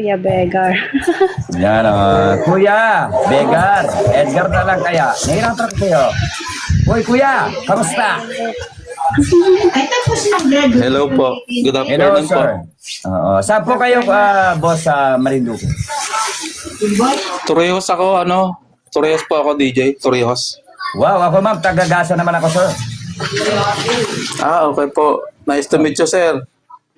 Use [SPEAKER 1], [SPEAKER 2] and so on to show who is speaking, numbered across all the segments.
[SPEAKER 1] Kuya Begar.
[SPEAKER 2] Yan, Kuya, Begar, Edgar na lang kaya. Nahirapan ko kayo. Uy, Kuya, kamusta?
[SPEAKER 3] Hello po. Good
[SPEAKER 2] Hello,
[SPEAKER 3] afternoon po.
[SPEAKER 2] sir. Saan po kayo, boss, sa Marinduque?
[SPEAKER 3] Torrijos ako, Torrijos po ako, DJ. Torrijos.
[SPEAKER 2] Wow, ako ma'am, tagagasa naman ako, sir.
[SPEAKER 3] Okay po. Nice to meet you, sir.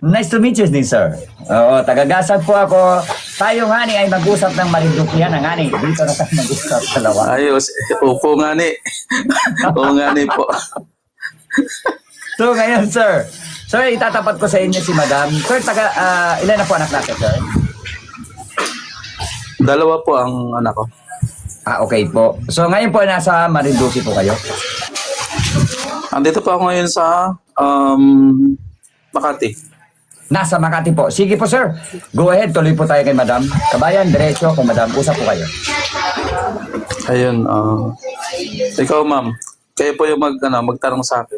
[SPEAKER 2] Nice to meet you din, sir. Oo, tagagasan po ako. Tayo nga ni ay mag-usap ng Marinduque yan, nga ni. Dito na tayo mag-usap dalawa.
[SPEAKER 3] Ayos. Upo nga ni. Oo nga ni po.
[SPEAKER 2] So ngayon, sir. Sir, itatapat ko sa inyo si Madam. Sir, ilan na po anak natin, sir?
[SPEAKER 3] Dalawa po ang anak ko.
[SPEAKER 2] Okay po. So ngayon po nasa Marinduque po kayo?
[SPEAKER 3] Andito po ako ngayon sa Makati.
[SPEAKER 2] Nasa Makati po. Sige po, sir. Go ahead, tuloy po tayo kay Madam. Kabayan, diretso kay Madam. Usap po kayo.
[SPEAKER 3] Ayun. Ikaw, ma'am. Kayo po yung magtanong sa akin.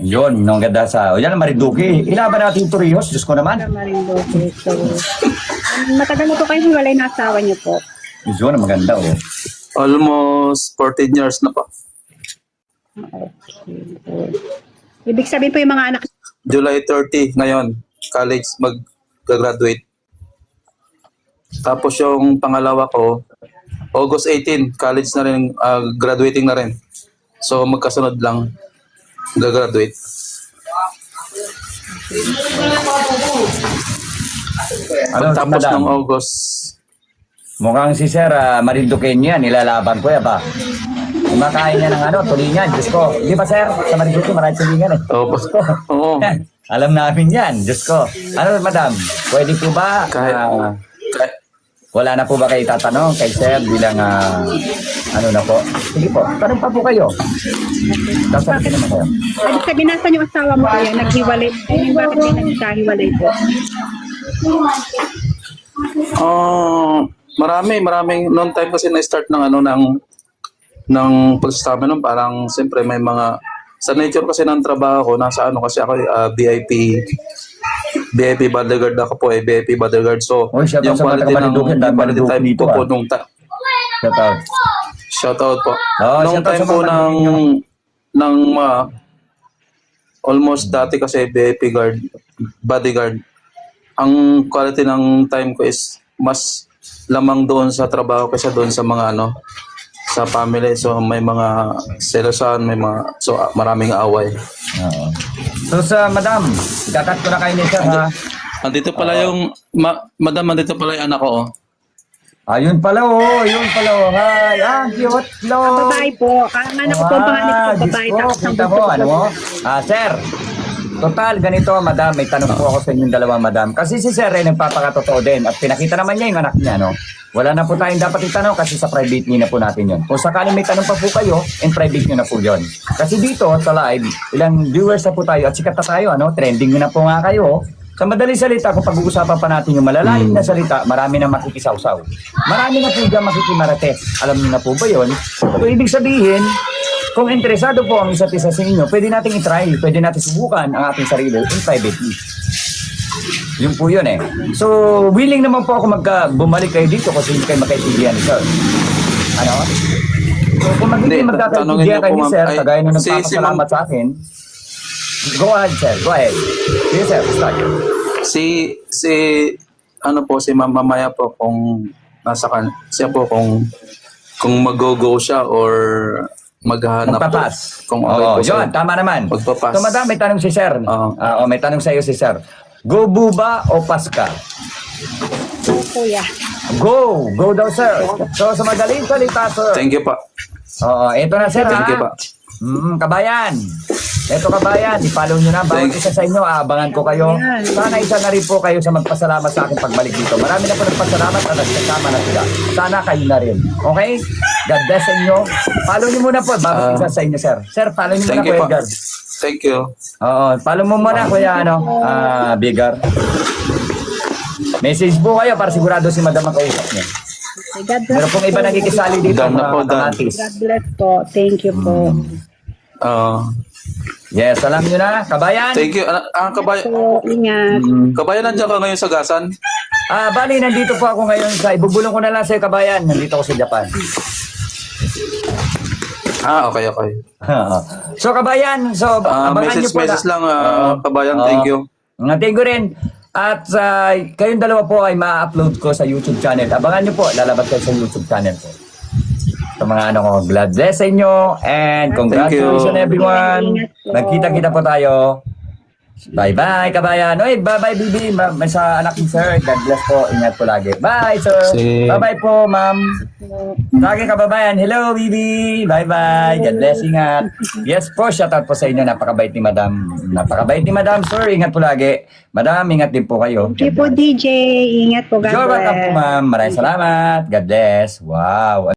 [SPEAKER 2] Yun, nung ganda sa... Yan ang Marinduque. Ilaban natin yung Torrijos. Diyos ko naman.
[SPEAKER 1] Sa Marinduque. So, matagal na po kayo hiwalay na asawa niyo po.
[SPEAKER 2] Yun, ang maganda, oh.
[SPEAKER 3] Almost 14 years na po.
[SPEAKER 1] Okay. So, ibig sabihin po yung mga anak
[SPEAKER 3] July 30 ngayon, college mag-graduate. Tapos yung pangalawa ko, August 18, college na rin, graduating na rin. So magkasunod lang, gagraduate. Pagtapos
[SPEAKER 2] Madam?
[SPEAKER 3] ng August,
[SPEAKER 2] Mukhang si Sir, Marinduqueño yan. Nilalaban ko yan ba? Kumakain niya ng tulingan. Diyos ko. Hindi ba, Sir? Sa Marinduque, maraming tulingan eh.
[SPEAKER 3] oo.
[SPEAKER 2] Alam namin yan. Diyos ko. Madam? Pwede po ba? Wala na po ba kayo tatanong kay Sir bilang na po? Sige po. Tanong pa po kayo. Sasabihin naman kayo.
[SPEAKER 1] Ibig sabihin nasa yung asawa mo kuya, naghiwalay. Bakit may nagkahiwalay po?
[SPEAKER 3] Maraming noong time kasi na-start ng pagsasama nun, parang siyempre may mga sa nature kasi ng trabaho ko, nasa kasi ako VIP bodyguard ako po VIP bodyguard. So,
[SPEAKER 2] Shout out
[SPEAKER 3] yung
[SPEAKER 2] sa mga
[SPEAKER 3] quality
[SPEAKER 2] taga-Marinduque,
[SPEAKER 3] yung quality
[SPEAKER 2] Marinduque
[SPEAKER 3] time
[SPEAKER 2] dito,
[SPEAKER 3] ko po nung
[SPEAKER 2] Shout out.
[SPEAKER 3] shoutout po.
[SPEAKER 2] shout
[SPEAKER 3] Nung
[SPEAKER 2] out
[SPEAKER 3] time
[SPEAKER 2] sa
[SPEAKER 3] po
[SPEAKER 2] mga
[SPEAKER 3] ng almost dati kasi VIP bodyguard. Ang quality ng time ko is mas lamang doon sa trabaho kaysa doon sa mga sa family. So may mga selosan, maraming away.
[SPEAKER 2] Oo. So sa Madam, ikakat ko na kayo ni Sir, ha?
[SPEAKER 3] Andito pala yung madam, andito pala yung anak ko.
[SPEAKER 2] Ayun pala, oh. Yun pala, oh. Hi. Cute. Hello.
[SPEAKER 1] Babae po. Ang anak ko po, ang pangalan ko babae.
[SPEAKER 2] Diyos ko,
[SPEAKER 1] Tapos ang
[SPEAKER 2] kita
[SPEAKER 1] bunso
[SPEAKER 2] mo,
[SPEAKER 1] ko po.
[SPEAKER 2] Sir, total, ganito, Madam, may tanong po ako sa inyong dalawa, Madam. Kasi si Sir ay nagpapakatotoo din at pinakita naman niya yung anak niya, no? Wala na po tayong dapat itanong kasi sa private niya na po natin yun. Kung sakaling may tanong pa po kayo, in private niyo na po yun. Kasi dito, sa live, ilang viewers na po tayo at sikat na tayo, trending na po nga kayo. Sa madaling salita, kung pag-uusapan pa natin yung malalalim na salita, marami na makikisawsaw. Marami na po dyan makikimarates. Alam niyo na po ba yun? So, ibig sabihin, kung interesado po ang isa't isa sa inyo, pwede nating i-try, pwede natin subukan ang ating sarili in privately. Yun po yun eh. So, willing naman po ako bumalik kayo dito kasi hindi kayo magkaibigan ni Sir. So, kung magiging magkakaibigan kayo ni Sir, kagaya nung nagpapasalamat sa akin, go ahead, Sir. Go ahead. Yes, Sir. Start.
[SPEAKER 3] Si mamaya po kung siya po kung mag-go siya or maghahanap
[SPEAKER 2] Magpapas.
[SPEAKER 3] Kung okay po
[SPEAKER 2] yun, tama naman.
[SPEAKER 3] Magpapas.
[SPEAKER 2] So, Madam, may tanong si Sir. May tanong sa iyo si Sir. Go buba o paska?
[SPEAKER 1] Kuya.
[SPEAKER 2] Go! Go daw, Sir. So, sa madaling salita, Sir.
[SPEAKER 3] Thank you pa.
[SPEAKER 2] Ito na, Sir,
[SPEAKER 3] Thank you pa.
[SPEAKER 2] Kabayan. Ito, kabayan. I-follow nyo na. Bawat isa sa inyo, aabangan ko kayo. Sana isa na rin po kayo sa magpasalamat sa akin pagbalik dito. Marami na po nagpasalamat at nagsasama na sila. Sana kayo na rin. Okay? God bless sa inyo. Follow nyo muna po. Bawat isa sa inyo, Sir. Sir, follow nyo muna, Kuya Edgar.
[SPEAKER 3] Thank you.
[SPEAKER 2] Follow mo muna, Kuya, Bigar. Message po kayo para sigurado si Madam makausap niya.
[SPEAKER 1] God bless
[SPEAKER 2] Meron pong iba nagkikisali dito,
[SPEAKER 3] Done na po, done.
[SPEAKER 1] God bless po. Thank you po.
[SPEAKER 2] Yes, alam nyo na, kabayan.
[SPEAKER 3] Thank you. Kabayan.
[SPEAKER 1] Po, ingat.
[SPEAKER 3] Kabayan, nandiyan ka ngayon sa Gasan?
[SPEAKER 2] Bali, nandito po ako ngayon ibubulong ko na lang sa'yo, kabayan. Nandito ako sa Japan.
[SPEAKER 3] Okay.
[SPEAKER 2] So, kabayan, abangan nyo po
[SPEAKER 3] Message lang, kabayan.
[SPEAKER 2] Oo.
[SPEAKER 3] Thank you.
[SPEAKER 2] Thank you rin. At kayong dalawa po ay ma-upload ko sa YouTube channel. Abangan nyo po, lalabas kayo sa YouTube channel ko. Sa mga ko, God bless sa inyo and congratulations everyone. Nagkita-kita po tayo. Bye-bye, kabayan. Oy, bye-bye, Bibi. May sa anak ni Sir. God bless po. Ingat po lagi. Bye, Sir. Bye-bye po, Ma'am. Sa aking kababayan. Hello, Bibi. Bye-bye. God bless. Ingat. Yes po, shoutout po sa inyo. Napakabait ni Madam. Napakabait ni Madam, Sir. Ingat po lagi. Madam, ingat din po kayo.
[SPEAKER 1] Thank you po, DJ. Ingat po. God
[SPEAKER 2] You're welcome po,
[SPEAKER 1] bless.
[SPEAKER 2] Ma'am. Maraming salamat. God bless. Wow.